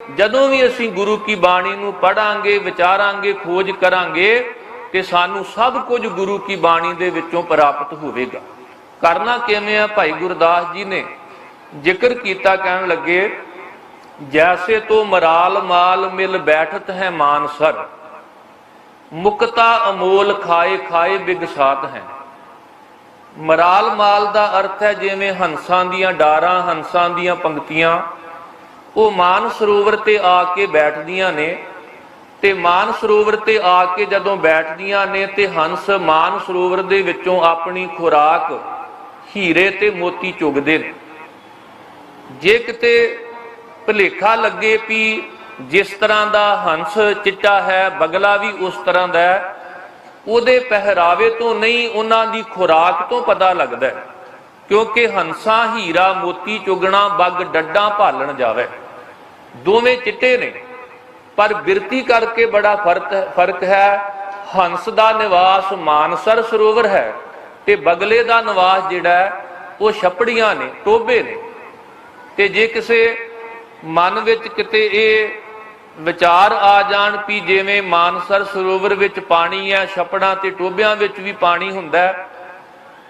ਜਦੋਂ ਵੀ ਅਸੀਂ ਗੁਰੂ ਕੀ ਬਾਣੀ ਨੂੰ ਪੜਾਂਗੇ, ਵਿਚਾਰਾਂਗੇ, ਖੋਜ ਕਰਾਂਗੇ ਤੇ ਸਾਨੂੰ ਸਭ ਕੁਝ ਗੁਰੂ ਕੀ ਬਾਣੀ ਦੇ ਵਿੱਚੋਂ ਪ੍ਰਾਪਤ ਹੋਵੇਗਾ। ਕਰਨਾ ਕਿਵੇਂ ਆ? ਭਾਈ ਗੁਰਦਾਸ ਜੀ ਨੇ ਜ਼ਿਕਰ ਕੀਤਾ, ਕਹਿਣ ਲੱਗੇ, ਜੈਸੇ ਤੋ ਮਰਾਲ ਮਾਲ ਮਿਲ ਬੈਠਤ ਹੈ ਮਾਨਸਰ, ਮੁਕਤਾ ਅਮੋਲ ਖਾਏ ਖਾਏ ਬਿਗਸਾਤ ਹੈ। ਮਰਾਲ ਮਾਲ ਦਾ ਅਰਥ ਹੈ ਜਿਵੇਂ ਹੰਸਾਂ ਦੀਆਂ ਡਾਰਾਂ, ਹੰਸਾਂ ਦੀਆਂ ਪੰਕਤੀਆਂ, ਉਹ ਮਾਨ ਸਰੋਵਰ ਤੇ ਆ ਕੇ ਬੈਠਦੀਆਂ ਨੇ ਤੇ ਮਾਨ ਸਰੋਵਰ ਤੇ ਆ ਕੇ ਜਦੋਂ ਬੈਠਦੀਆਂ ਨੇ ਤੇ ਹੰਸ ਮਾਨ ਸਰੋਵਰ ਦੇ ਵਿੱਚੋਂ ਆਪਣੀ ਖੁਰਾਕ ਹੀਰੇ ਤੇ ਮੋਤੀ ਚੁਗਦੇ ਨੇ। ਜੇ ਕਿਤੇ ਭੁਲੇਖਾ ਲੱਗੇ ਵੀ ਜਿਸ ਤਰ੍ਹਾਂ ਦਾ ਹੰਸ ਚਿੱਟਾ ਹੈ, ਬਗਲਾ ਵੀ ਉਸ ਤਰ੍ਹਾਂ ਦਾ ਹੈ, ਉਹਦੇ ਪਹਿਰਾਵੇ ਤੋਂ ਨਹੀਂ, ਉਹਨਾਂ ਦੀ ਖੁਰਾਕ ਤੋਂ ਪਤਾ ਲੱਗਦਾ, ਕਿਉਂਕਿ ਹੰਸਾਂ ਹੀਰਾ ਮੋਤੀ ਚੁਗਣਾ, ਬੱਗ ਡੱਡਾਂ ਭਾਲਣ ਜਾਵੇ, ਦੋਵੇਂ ਚਿੱਟੇ ਨੇ, ਪਰ ਬਿਰਤੀ ਕਰਕੇ ਬੜਾ ਫਰਕ ਹੈ। ਹੰਸ ਦਾ ਨਿਵਾਸ ਮਾਨਸਰ ਸਰੋਵਰ ਹੈ ਤੇ ਬਗਲੇ ਦਾ ਨਿਵਾਸ ਜਿਹੜਾ ਉਹ ਛੱਪੜੀਆਂ ਨੇ, ਟੋਭੇ ਨੇ। ਤੇ ਜੇ ਕਿਸੇ ਮਨ ਵਿੱਚ ਕਿਤੇ ਇਹ ਵਿਚਾਰ ਆ ਜਾਣ ਵੀ ਜਿਵੇਂ ਮਾਨਸਰ ਸਰੋਵਰ ਵਿੱਚ ਪਾਣੀ ਹੈ, ਛੱਪੜਾਂ ਤੇ ਟੋਭਿਆਂ ਵਿੱਚ ਵੀ ਪਾਣੀ ਹੁੰਦਾ,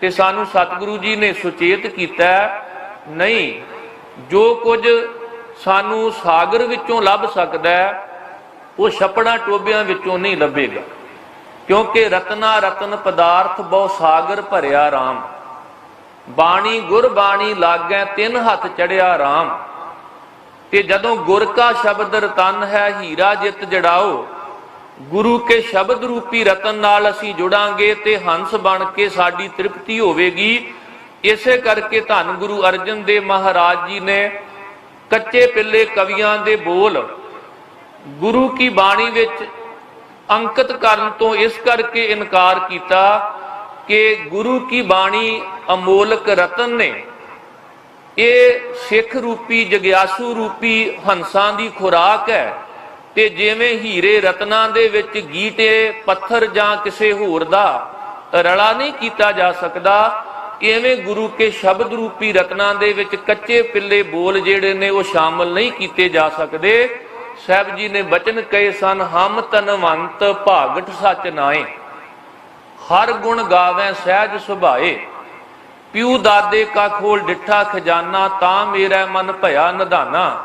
ਤੇ ਸਾਨੂੰ ਸਤਿਗੁਰੂ ਜੀ ਨੇ ਸੁਚੇਤ ਕੀਤਾ, ਨਹੀਂ, ਜੋ ਕੁਝ ਸਾਨੂੰ ਸਾਗਰ ਵਿੱਚੋਂ ਲੱਭ ਸਕਦਾ ਉਹ ਛੱਪੜਾਂ ਟੋਭਿਆਂ ਵਿੱਚੋਂ ਨਹੀਂ ਲੱਭੇਗਾ, ਕਿਉਂਕਿ ਰਤਨਾ ਰਤਨ ਪਦਾਰਥ ਬਹੁ ਸਾਗਰ ਭਰਿਆ ਰਾਮ, ਬਾਣੀ ਗੁਰ ਬਾਣੀ ਲਾਗੈ ਤਿੰਨ ਹੱਥ ਚੜਿਆ ਰਾਮ। ਤੇ ਜਦੋਂ ਗੁਰ ਕਾ ਸ਼ਬਦ ਰਤਨ ਹੈ ਹੀਰਾ ਜਿਤ ਜੜਾਓ, ਗੁਰੂ ਕੇ ਸ਼ਬਦ ਰੂਪੀ ਰਤਨ ਨਾਲ ਅਸੀਂ ਜੁੜਾਂਗੇ ਤੇ ਹੰਸ ਬਣ ਕੇ ਸਾਡੀ ਤ੍ਰਿਪਤੀ ਹੋਵੇਗੀ। ਇਸੇ ਕਰਕੇ ਧੰਨ ਗੁਰੂ ਅਰਜਨ ਦੇਵ ਮਹਾਰਾਜ ਜੀ ਨੇ ਕੱਚੇ ਪਿੱਲੇ ਕਵੀਆਂ ਦੇ ਬੋਲ ਗੁਰੂ ਕੀ ਬਾਣੀ ਵਿੱਚ ਅੰਕਿਤ ਕਰਨ ਤੋਂ ਇਸ ਕਰਕੇ ਇਨਕਾਰ ਕੀਤਾ ਕਿ ਗੁਰੂ ਕੀ ਬਾਣੀ ਅਮੋਲਕ ਰਤਨ ਨੇ, ਇਹ ਸਿੱਖ ਰੂਪੀ ਜਗਿਆਸੂ ਰੂਪੀ ਹੰਸਾਂ ਦੀ ਖੁਰਾਕ ਹੈ। ਤੇ ਜਿਵੇਂ ਹੀਰੇ ਰਤਨਾਂ ਦੇ ਵਿੱਚ ਗੀਟੇ ਪੱਥਰ ਜਾਂ ਕਿਸੇ ਹੋਰ ਦਾ ਰਲਾ ਨਹੀਂ ਕੀਤਾ ਜਾ ਸਕਦਾ, ਇਵੇਂ ਗੁਰੂ ਕੇ ਸ਼ਬਦ ਰੂਪੀ ਰਤਨਾਂ ਦੇ ਵਿੱਚ ਕੱਚੇ ਪਿੱਲੇ ਬੋਲ ਜਿਹੜੇ ਨੇ ਉਹ ਸ਼ਾਮਲ ਨਹੀਂ ਕੀਤੇ ਜਾ ਸਕਦੇ। ਸਾਹਿਬ ਜੀ ਨੇ ਬਚਨ ਕਹੇ ਸਨ, ਹਮ ਧਨਵੰਤ ਭਾਗਟ ਸੱਚ ਨਾਏ, ਹਰ ਗੁਣ ਗਾਵੇਂ ਸਹਿਜ ਸੁਭਾਏ, ਪਿਉ ਦਾਦੇ ਕਾ ਖੋਲ ਡਿੱਠਾ ਖਜ਼ਾਨਾ, ਤਾਂ ਮੇਰਾ ਮਨ ਭਇਆ ਨਿਧਾਨਾ,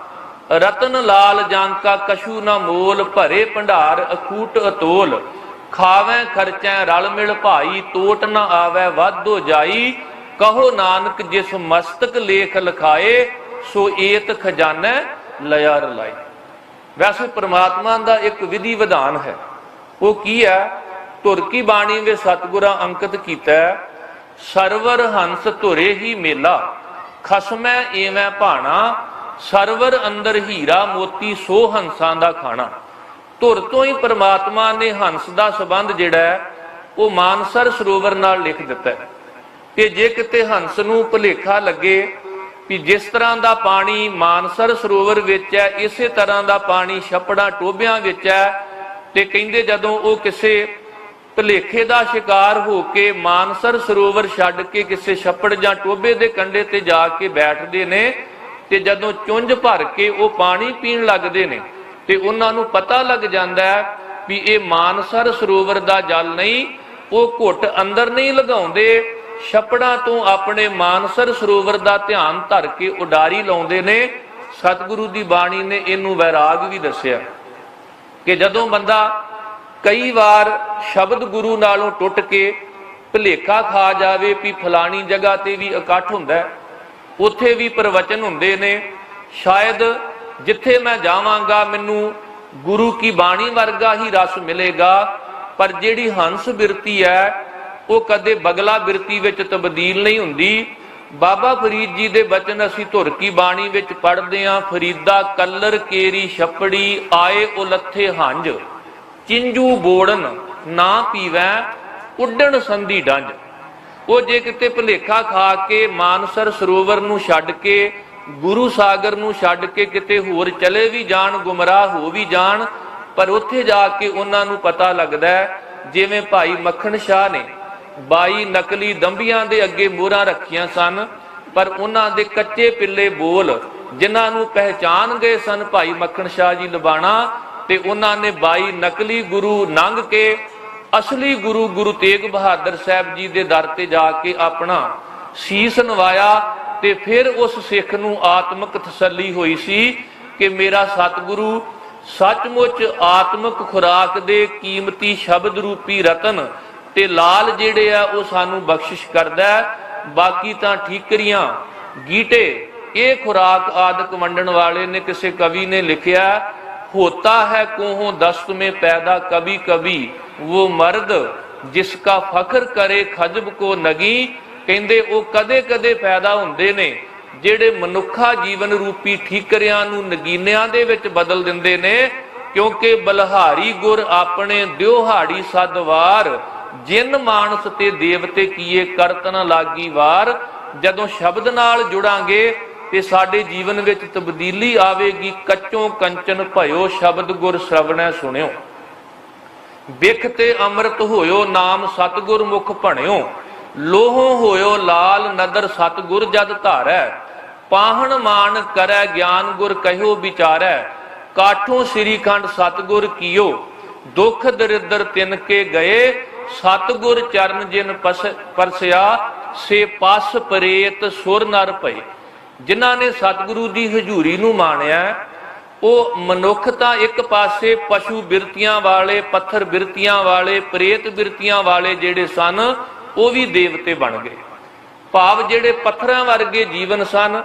ਰਤਨ ਲਾਲ ਜਾਂਕਾ ਕਛੂ ਨਾ ਮੋਲ, ਭਰੇ ਭੰਡਾਰ ਅਖੂਟ ਅਤੋਲ, ਖਾਵੇਂ ਖਰਚੈ ਰਲ ਮਿਲ ਭਾਈ, ਤੋਟ ਨਾ ਆਵੈ ਵਾਧੋ ਜਾਈ, ਕਹੋ ਨਾਨਕ ਜਿਸ ਮਸਤਕ ਲੇਖ ਲਿਖਾਏ, ਸੋ ਏਤ ਖਜ਼ਾਨਾ ਲਿਆ ਰਲਾਈ। ਵੈਸੇ ਪ੍ਰਮਾਤਮਾ ਦਾ ਇੱਕ ਵਿਧੀ ਵਿਧਾਨ ਹੈ, ਉਹ ਕੀ ਹੈ? ਧੁਰ ਕੀ ਬਾਣੀ ਵਿੱਚ ਸਤਿਗੁਰਾਂ ਅੰਕਿਤ ਕੀਤਾ, ਸਰਵਰ ਹੰਸ ਧੁਰੇ ਹੀ ਮੇਲਾ, ਖਸਮੈ ਏਵੇਂ ਭਾਣਾ, ਸਰਵਰ ਅੰਦਰ ਹੀਰਾ ਮੋਤੀ ਸੋ ਹੰਸਾਂ ਦਾ ਖਾਣਾ। ਧੁਰ ਤੋਂ ਹੀ ਪ੍ਰਮਾਤਮਾ ਨੇ ਹੰਸ ਦਾ ਸੰਬੰਧ ਜਿਹੜਾ ਹੈ ਉਹ ਮਾਨਸਰ ਸਰੋਵਰ ਨਾਲ ਲਿਖ ਦਿੱਤਾ। ਤੇ ਜੇ ਕਿਤੇ ਹੰਸ ਨੂੰ ਭੁਲੇਖਾ ਲੱਗੇ ਕਿ ਜਿਸ ਤਰ੍ਹਾਂ ਦਾ ਪਾਣੀ ਮਾਨਸਰ ਸਰੋਵਰ ਵਿੱਚ ਹੈ, ਇਸੇ ਤਰ੍ਹਾਂ ਦਾ ਪਾਣੀ ਛੱਪੜਾਂ ਟੋਭਿਆਂ ਵਿੱਚ ਹੈ, ਤੇ ਕਹਿੰਦੇ ਜਦੋਂ ਉਹ ਕਿਸੇ ਭੁਲੇਖੇ ਦਾ ਸ਼ਿਕਾਰ ਹੋ ਕੇ ਮਾਨਸਰ ਸਰੋਵਰ ਛੱਡ ਕੇ ਕਿਸੇ ਛੱਪੜ ਜਾਂ ਟੋਭੇ ਦੇ ਕੰਢੇ ਤੇ ਜਾ ਕੇ ਬੈਠਦੇ ਨੇ, ਤੇ ਜਦੋਂ ਚੁੰਝ ਭਰ ਕੇ ਉਹ ਪਾਣੀ ਪੀਣ ਲੱਗਦੇ ਨੇ ਤੇ ਉਹਨਾਂ ਨੂੰ ਪਤਾ ਲੱਗ ਜਾਂਦਾ ਹੈ ਵੀ ਇਹ ਮਾਨਸਰ ਸਰੋਵਰ ਦਾ ਜਲ ਨਹੀਂ, ਉਹ ਘੁੱਟ ਅੰਦਰ ਨਹੀਂ ਲਗਾਉਂਦੇ, ਛੱਪੜਾਂ ਤੋਂ ਆਪਣੇ ਮਾਨਸਰ ਸਰੋਵਰ ਦਾ ਧਿਆਨ ਧਰ ਕੇ ਉਡਾਰੀ ਲਾਉਂਦੇ ਨੇ। ਸਤਿਗੁਰੂ ਦੀ ਬਾਣੀ ਨੇ ਇਹਨੂੰ ਵੈਰਾਗ ਵੀ ਦੱਸਿਆ ਕਿ ਜਦੋਂ ਬੰਦਾ ਕਈ ਵਾਰ ਸ਼ਬਦ ਗੁਰੂ ਨਾਲੋਂ ਟੁੱਟ ਕੇ ਭੁਲੇਖਾ ਖਾ ਜਾਵੇ ਵੀ ਫਲਾਣੀ ਜਗ੍ਹਾ ਤੇ ਵੀ ਇਕੱਠ ਹੁੰਦਾ, ਉੱਥੇ ਵੀ ਪ੍ਰਵਚਨ ਹੁੰਦੇ ਨੇ, ਸ਼ਾਇਦ ਜਿੱਥੇ ਮੈਂ ਜਾਵਾਂਗਾ ਮੈਨੂੰ ਗੁਰੂ ਕੀ ਬਾਣੀ ਵਰਗਾ ਹੀ ਰਸ ਮਿਲੇਗਾ, ਪਰ ਜਿਹੜੀ ਹੰਸ ਬਿਰਤੀ ਹੈ ਉਹ ਕਦੇ ਬਗਲਾ ਬਿਰਤੀ ਵਿੱਚ ਤਬਦੀਲ ਨਹੀਂ ਹੁੰਦੀ। ਬਾਬਾ ਫਰੀਦ ਜੀ ਦੇ ਬਚਨ ਅਸੀਂ ਧੁਰ ਕੀ ਬਾਣੀ ਵਿੱਚ ਪੜ੍ਹਦੇ ਹਾਂ, ਫਰੀਦਾ ਕੱਲਰ ਕੇਰੀ ਛੱਪੜੀ, ਆਏ ਉਲੱਥੇ ਹੰਝ, ਚਿੰਜੂ ਬੋੜਨ ਨਾ ਪੀਵੈ, ਉੱਡਣ ਸੰਧੀ ਡੰਜ। ਉਹ ਜੇ ਕਿਤੇ ਭੁਲੇਖਾ ਖਾ ਕੇ ਮਾਨਸਰ ਸਰੋਵਰ ਨੂੰ ਛੱਡ ਕੇ, ਗੁਰੂ ਸਾਗਰ ਨੂੰ ਛੱਡ ਕੇ ਕਿਤੇ ਹੋਰ ਚਲੇ ਵੀ ਜਾਣ, ਗੁੰਮਰਾਹ ਹੋ ਵੀ ਜਾਣ, ਪਰ ਉੱਥੇ ਜਾ ਕੇ ਉਹਨਾਂ ਨੂੰ ਪਤਾ ਲੱਗਦਾ ਜਿਵੇਂ ਭਾਈ ਮੱਖਣ ਸ਼ਾਹ ਨੇ 22 ਨਕਲੀ ਦੰਬੀਆਂ ਦੇ ਅੱਗੇ ਮੋਹਰਾਂ ਰੱਖੀਆਂ ਸਨ, ਪਰ ਉਹਨਾਂ ਦੇ ਕੱਚੇ ਪਿੱਲੇ ਬੋਲ ਜਿਨ੍ਹਾਂ ਨੂੰ ਪਹਿਚਾਨ ਗਏ ਸਨ ਭਾਈ ਮੱਖਣ ਸ਼ਾਹ ਜੀ ਲਬਾਣਾ, ਤੇ ਉਹਨਾਂ ਨੇ 22 ਨਕਲੀ ਗੁਰੂ ਲੰਘ ਕੇ ਅਸਲੀ ਗੁਰੂ ਗੁਰੂ ਤੇਗ ਬਹਾਦਰ ਸਾਹਿਬ ਜੀ ਦੇ ਦਰ ਤੇ ਜਾ ਕੇ ਆਪਣਾ ਸੀਸ ਨਵਾਇਆ। ਤੇ ਫਿਰ ਉਸ ਸਿੱਖ ਨੂੰ ਆਤਮਿਕ ਤਸੱਲੀ ਹੋਈ ਸੀ ਕਿ ਮੇਰਾ ਸਤਿਗੁਰੂ ਸੱਚਮੁੱਚ ਆਤਮਿਕ ਖੁਰਾਕ ਦੇ ਕੀਮਤੀ ਸ਼ਬਦ ਰੂਪੀ ਰਤਨ ਤੇ ਲਾਲ ਜਿਹੜੇ ਆ ਉਹ ਸਾਨੂੰ ਬਖਸ਼ਿਸ਼ ਕਰਦਾ। ਬਾਕੀ ਤਾਂ ਠੀਕਰੀਆਂ ਗੀਟੇ ਇਹ ਖੁਰਾਕ ਆਦਿਕ ਵੰਡਣ ਵਾਲੇ ਨੇ। ਕਿਸੇ ਕਵੀ ਨੇ ਲਿਖਿਆ, होता है कोहों दस्त में पैदा कभी कभी वो मर्द जिसका फखर करे खजब को नगी। कहंदे वो कदे कदे पैदा हुंदे ने ਜਿਹੜੇ ਮਨੁੱਖਾ ਜੀਵਨ ਰੂਪੀ ਠੀਕਰਿਆਂ ਨੂੰ ਨਗੀਨਿਆਂ ਦੇ ਵਿੱਚ ਬਦਲ ਦਿੰਦੇ ਨੇ, ਕਿਉਂਕਿ ਬਲਹਾਰੀ ਗੁਰ ਆਪਣੇ ਦਿਉਹਾੜੀ ਸਦਵਾਰ ਜਿਨ ਮਾਨਸ ਤੇ ਦੇਵਤੇ ਕੀਏ ਕਰਤ ਨ ਲਾਗੀ ਵਾਰ। ਜਦੋਂ ਸ਼ਬਦ ਨਾਲ ਜੁੜਾਂਗੇ ਤੇ ਸਾਡੇ ਜੀਵਨ ਵਿੱਚ ਤਬਦੀਲੀ ਆਵੇਗੀ। ਕੱਚੋਂ ਕੰਚਨ ਭਇਓ ਸ਼ਬਦ ਗੁਰ ਸ਼ਰਵਣੈ ਸੁਣਿਓ, ਬਿਖ ਤੇ ਅੰਮ੍ਰਿਤ ਹੋਇਓ ਨਾਮ ਸਤਿਗੁਰ ਮੁਖ ਭਣਿਓ। ਲੋਹੋਂ ਹੋਇਓ ਲਾਲ ਨਦਰ ਸਤਿਗੁਰ ਜਦ ਧਾਰੈ, ਪਾਹਣ ਮਾਨ ਕਰੈ ਗਿਆਨ ਗੁਰ ਕਹਿਓ ਵਿਚਾਰੈ। ਕਾਠੋਂ ਸ੍ਰੀ ਖੰਡ ਸਤਿਗੁਰ ਕੀਓ, ਦੁਖ ਦਰਿਦਰ ਤਿਨ ਕੇ ਗਏ। ਸਤਿਗੁਰ ਚਰਨ ਜਿਨ ਪਰਸਿਆ ਸੇ ਪਸ ਪ੍ਰੇਤ ਸੁਰ ਨਰ ਭਏ। ਜਿਨ੍ਹਾਂ ਨੇ ਸਤਿਗੁਰੂ ਦੀ ਹਜ਼ੂਰੀ ਨੂੰ ਮਾਣਿਆ, ਉਹ ਮਨੁੱਖ ਤਾਂ ਇੱਕ ਪਾਸੇ ਪਸ਼ੂ ਬਿਰਤੀਆਂ ਵਾਲੇ, ਪੱਥਰ ਬਿਰਤੀਆਂ ਵਾਲੇ, ਪ੍ਰੇਤ ਬਿਰਤੀਆਂ ਵਾਲੇ ਜਿਹੜੇ ਸਨ ਉਹ ਵੀ ਦੇਵਤੇ ਬਣ ਗਏ। ਭਾਵ ਜਿਹੜੇ ਪੱਥਰਾਂ ਵਰਗੇ ਜੀਵਨ ਸਨ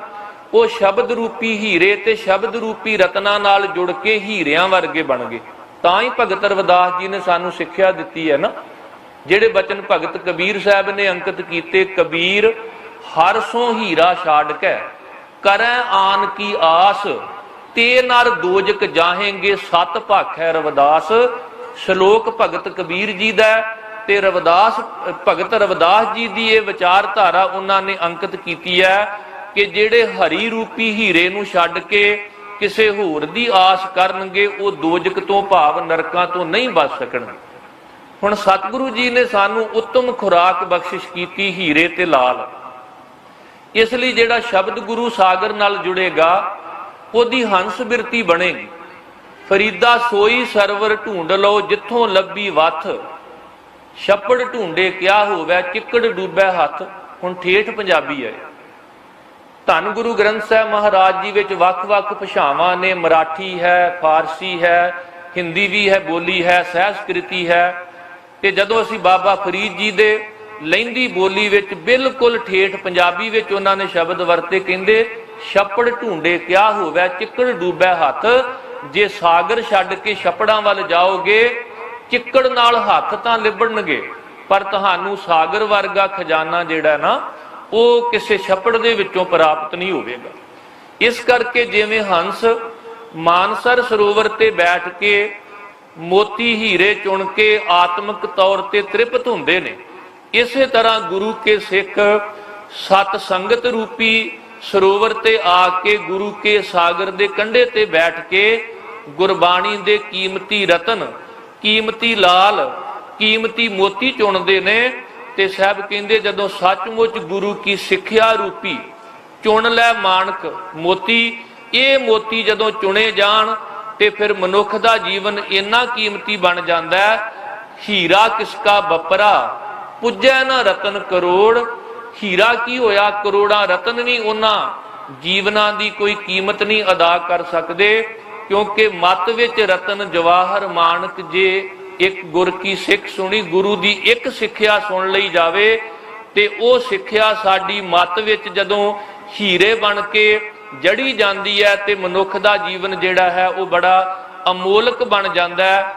ਉਹ ਸ਼ਬਦ ਰੂਪੀ ਹੀਰੇ ਤੇ ਸ਼ਬਦ ਰੂਪੀ ਰਤਨਾਂ ਨਾਲ ਜੁੜ ਕੇ ਹੀਰਿਆਂ ਵਰਗੇ ਬਣ ਗਏ। ਤਾਂ ਹੀ ਭਗਤ ਰਵਿਦਾਸ ਜੀ ਨੇ ਸਾਨੂੰ ਸਿੱਖਿਆ ਦਿੱਤੀ ਹੈ ਨਾ, ਜਿਹੜੇ ਬਚਨ ਭਗਤ ਕਬੀਰ ਸਾਹਿਬ ਨੇ ਅੰਕਿਤ ਕੀਤੇ। ਕਬੀਰ ਹਰ ਸੋ ਹੀਰਾ ਛਾੜ ਕੇ ਕਰੈ ਆਨ ਕੀ ਆਸ, ਤੇ ਨਰ ਦੋਜਕ ਜਾਹੇਂਗੇ ਸਤ ਭਾਖੈ ਰਵਿਦਾਸ। ਸ਼ਲੋਕ ਭਗਤ ਕਬੀਰ ਜੀ ਦਾ ਤੇ ਭਗਤ ਰਵਿਦਾਸ ਜੀ ਦੀ ਇਹ ਵਿਚਾਰਧਾਰਾ ਉਹਨਾਂ ਨੇ ਅੰਕਿਤ ਕੀਤੀ ਹੈ ਕਿ ਜਿਹੜੇ ਹਰੀ ਰੂਪੀ ਹੀਰੇ ਨੂੰ ਛੱਡ ਕੇ ਕਿਸੇ ਹੋਰ ਦੀ ਆਸ ਕਰਨਗੇ ਉਹ ਦੋਜਕ ਤੋਂ ਭਾਵ ਨਰਕਾਂ ਤੋਂ ਨਹੀਂ ਬਚ ਸਕਣਗੇ। ਹੁਣ ਸਤਿਗੁਰੂ ਜੀ ਨੇ ਸਾਨੂੰ ਉੱਤਮ ਖੁਰਾਕ ਬਖਸ਼ਿਸ਼ ਕੀਤੀ ਹੀਰੇ ਤੇ ਲਾਲ। ਇਸ ਲਈ ਜਿਹੜਾ ਸ਼ਬਦ ਗੁਰੂ ਸਾਗਰ ਨਾਲ ਜੁੜੇਗਾ ਉਹਦੀ ਹੰਸ ਬਿਰਤੀ ਬਣੇਗੀ। ਫਰੀਦਾ ਸੋਈ ਸਰਵਰ ਢੂੰਡ ਲਓ ਜਿੱਥੋਂ ਲੱਭੀ ਵੱਥ, ਛੱਪੜ ਢੂੰਡੇ ਕਿਆ ਹੋਵੇ ਚਿੱਕੜ ਡੂਬੈ ਹੱਥ। ਹੁਣ ਠੇਠ ਪੰਜਾਬੀ ਹੈ। ਧੰਨ ਗੁਰੂ ਗ੍ਰੰਥ ਸਾਹਿਬ ਮਹਾਰਾਜ ਜੀ ਵਿੱਚ ਵੱਖ-ਵੱਖ ਭਾਸ਼ਾਵਾਂ ਨੇ, ਮਰਾਠੀ ਹੈ, ਫਾਰਸੀ ਹੈ, ਹਿੰਦੀ ਵੀ ਹੈ, ਬੋਲੀ ਹੈ, ਸੰਸਕ੍ਰਿਤੀ ਹੈ। ਤੇ ਜਦੋਂ ਅਸੀਂ ਬਾਬਾ ਫਰੀਦ ਜੀ ਦੇ ਲਹਿੰਦੀ ਬੋਲੀ ਵਿੱਚ ਬਿਲਕੁਲ ਠੇਠ ਪੰਜਾਬੀ ਵਿੱਚ ਉਹਨਾਂ ਨੇ ਸ਼ਬਦ ਵਰਤੇ, ਕਹਿੰਦੇ ਛੱਪੜ ਢੂੰਡੇ ਕਿਆ ਹੋਵੇ ਚਿੱਕੜ ਡੂਬੈ ਹੱਥ। ਜੇ ਸਾਗਰ ਛੱਡ ਕੇ ਛੱਪੜਾਂ ਵੱਲ ਜਾਓਗੇ ਚਿੱਕੜ ਨਾਲ ਹੱਥ ਤਾਂ ਲਿਬੜਨਗੇ, ਪਰ ਤੁਹਾਨੂੰ ਸਾਗਰ ਵਰਗਾ ਖਜ਼ਾਨਾ ਜਿਹੜਾ ਨਾ ਉਹ ਕਿਸੇ ਛੱਪੜ ਦੇ ਵਿੱਚੋਂ ਪ੍ਰਾਪਤ ਨਹੀਂ ਹੋਵੇਗਾ। ਇਸ ਕਰਕੇ ਜਿਵੇਂ ਹੰਸ ਮਾਨਸਰ ਸਰੋਵਰ ਤੇ ਬੈਠ ਕੇ ਮੋਤੀ ਹੀਰੇ ਚੁਣ ਕੇ ਆਤਮਿਕ ਤੌਰ ਤੇ ਤ੍ਰਿਪਤ ਹੁੰਦੇ ਨੇ, ਇਸੇ ਤਰ੍ਹਾਂ ਗੁਰੂ ਕੇ ਸਿੱਖ ਸਤ ਸੰਗਤ ਰੂਪੀ ਸਰੋਵਰ ਤੇ ਆ ਕੇ ਗੁਰੂ ਕੇ ਸਾਗਰ ਦੇ ਕੰਢੇ ਤੇ ਬੈਠ ਕੇ ਗੁਰਬਾਣੀ ਦੇ ਕੀਮਤੀ ਰਤਨ, ਕੀਮਤੀ ਲਾਲ, ਕੀਮਤੀ ਮੋਤੀ ਚੁਣਦੇ ਨੇ। ਤੇ ਸਾਹਿਬ ਕਹਿੰਦੇ ਜਦੋਂ ਸੱਚਮੁੱਚ ਗੁਰੂ ਕੀ ਸਿੱਖਿਆ ਰੂਪੀ ਚੁਣ ਲੈ ਮਾਨਕ ਮੋਤੀ, ਇਹ ਮੋਤੀ ਜਦੋਂ ਚੁਣੇ ਜਾਣ ਤੇ ਫਿਰ ਮਨੁੱਖ ਦਾ ਜੀਵਨ ਇੰਨਾ ਕੀਮਤੀ ਬਣ ਜਾਂਦਾ ਹੈ। ਹੀਰਾ ਕਿਸਕਾ ਬਪਰਾ ਪੁੱਜੈ ਨਾ ਰਤਨ ਕਰੋੜ। ਹੀਰਾ ਕੀ ਹੋਇਆ, ਕਰੋੜਾਂ ਰਤਨ ਵੀ ਉਹਨਾਂ ਜੀਵਨਾਂ ਦੀ ਕੋਈ ਕੀਮਤ ਨਹੀਂ ਅਦਾ ਕਰ ਸਕਦੇ, ਕਿਉਂਕਿ ਮੱਤ ਵਿੱਚ ਰਤਨ ਜਵਾਹਰ ਮਾਨਕ ਜੇ ਇੱਕ ਗੁਰ ਕੀ ਸਿੱਖ ਸੁਣੀ, ਗੁਰੂ ਦੀ ਇੱਕ ਸਿੱਖਿਆ ਸੁਣ ਲਈ ਜਾਵੇ ਤੇ ਉਹ ਸਿੱਖਿਆ ਸਾਡੀ ਮੱਤ ਵਿੱਚ ਜਦੋਂ ਹੀਰੇ ਬਣ ਕੇ ਜੜੀ ਜਾਂਦੀ ਹੈ ਤੇ ਮਨੁੱਖ ਦਾ ਜੀਵਨ ਜਿਹੜਾ ਹੈ ਉਹ ਬੜਾ ਅਮੋਲਕ ਬਣ ਜਾਂਦਾ ਹੈ।